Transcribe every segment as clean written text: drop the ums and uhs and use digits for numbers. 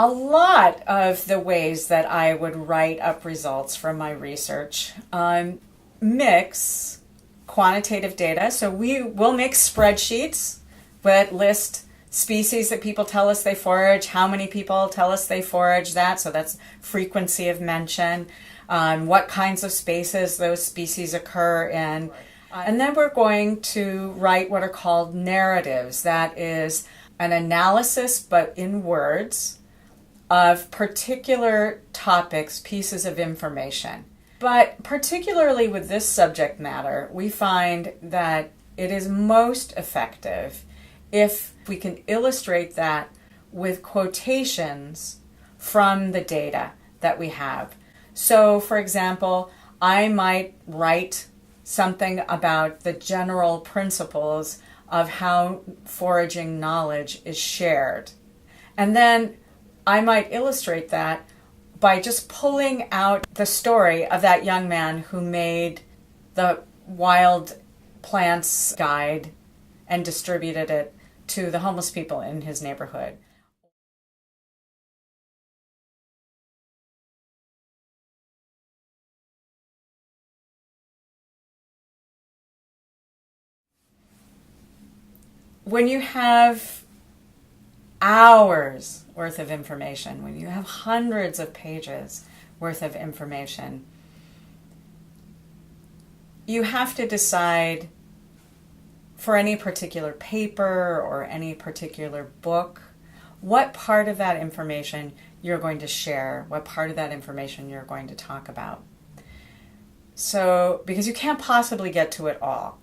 A lot of the ways that I would write up results from my research mix quantitative data. So we will make spreadsheets that list species that people tell us they forage, how many people tell us they forage that, so that's frequency of mention, what kinds of spaces those species occur in. And then we're going to write what are called narratives. That is an analysis, but in words, of particular topics, pieces of information. But particularly with this subject matter, we find that it is most effective if we can illustrate that with quotations from the data that we have. So, for example, I might write something about the general principles of how foraging knowledge is shared. And then I might illustrate that by just pulling out the story of that young man who made the wild plants guide and distributed it to the homeless people in his neighborhood. When you have hours worth of information, when you have hundreds of pages worth of information, you have to decide for any particular paper or any particular book what part of that information you're going to share, what part of that information you're going to talk about. So, because you can't possibly get to it all.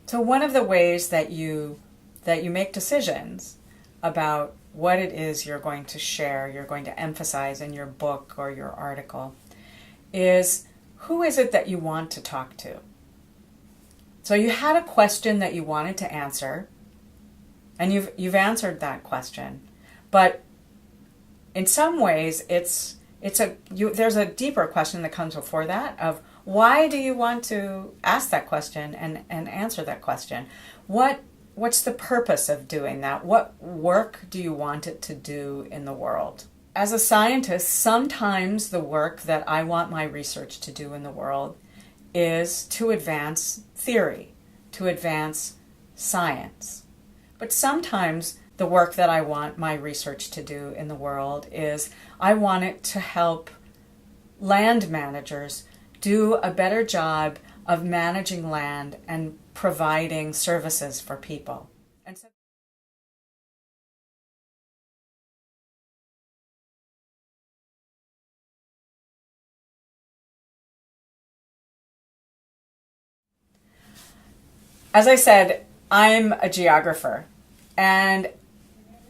So one of the ways that you make decisions about what it is you're going to share, you're going to emphasize in your book or your article, is who is it that you want to talk to? So you had a question that you wanted to answer, and you've answered that question, but in some ways there's a deeper question that comes before that of why do you want to ask that question and answer that question? What's the purpose of doing that? What work do you want it to do in the world? As a scientist, sometimes the work that I want my research to do in the world is to advance theory, to advance science. But sometimes the work that I want my research to do in the world is I want it to help land managers do a better job of managing land and providing services for people. And so as I said, I'm a geographer. And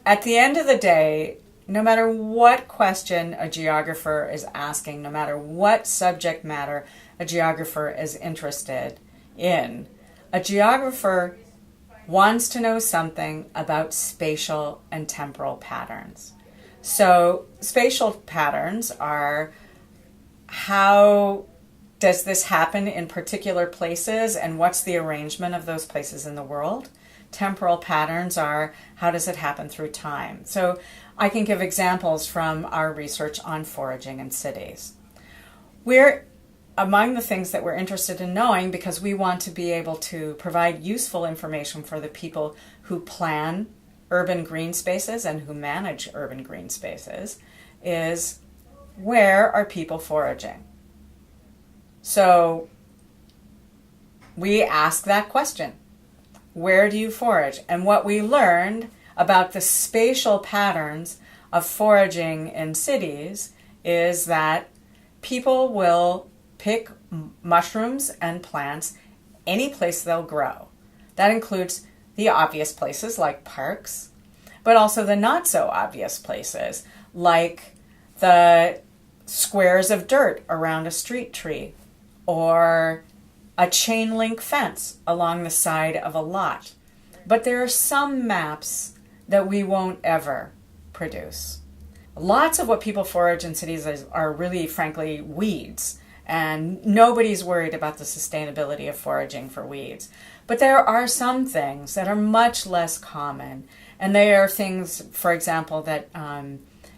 at the end of the day, no matter what question a geographer is asking, no matter what subject matter a geographer is interested in, a geographer wants to know something about spatial and temporal patterns. So spatial patterns are how does this happen in particular places and what's the arrangement of those places in the world? Temporal patterns are how does it happen through time? So I can give examples from our research on foraging in cities. We're among the things that we're interested in knowing because we want to be able to provide useful information for the people who plan urban green spaces and who manage urban green spaces is where are people foraging? So we ask that question. Where do you forage? And what we learned about the spatial patterns of foraging in cities is that people will pick mushrooms and plants any place they'll grow. That includes the obvious places like parks, but also the not so obvious places like the squares of dirt around a street tree or a chain link fence along the side of a lot. But there are some maps that we won't ever produce. Lots of what people forage in cities are really, frankly, weeds, and nobody's worried about the sustainability of foraging for weeds. But there are some things that are much less common And they are things, for example, that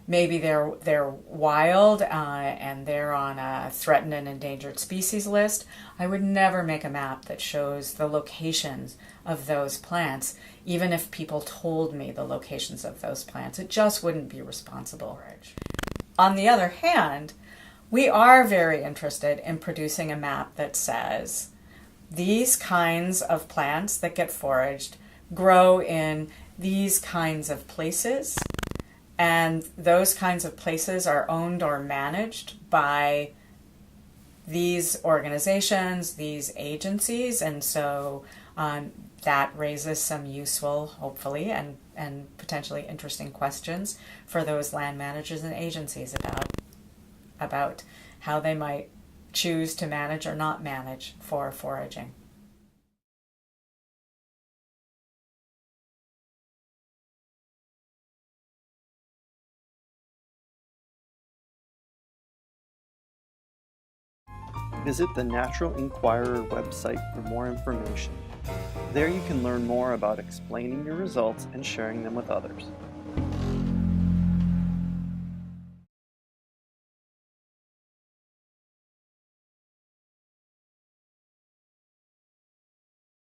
maybe they're wild and they're on a threatened and endangered species list. I would never make a map that shows the locations of those plants, even if people told me the locations of those plants. It just wouldn't be responsible. On the other hand, we are very interested in producing a map that says these kinds of plants that get foraged grow in these kinds of places, and those kinds of places are owned or managed by these organizations, these agencies, and so that raises some useful, hopefully, and potentially interesting questions for those land managers and agencies about how they might choose to manage or not manage for foraging. Visit the Natural Enquirer website for more information. There you can learn more about explaining your results and sharing them with others.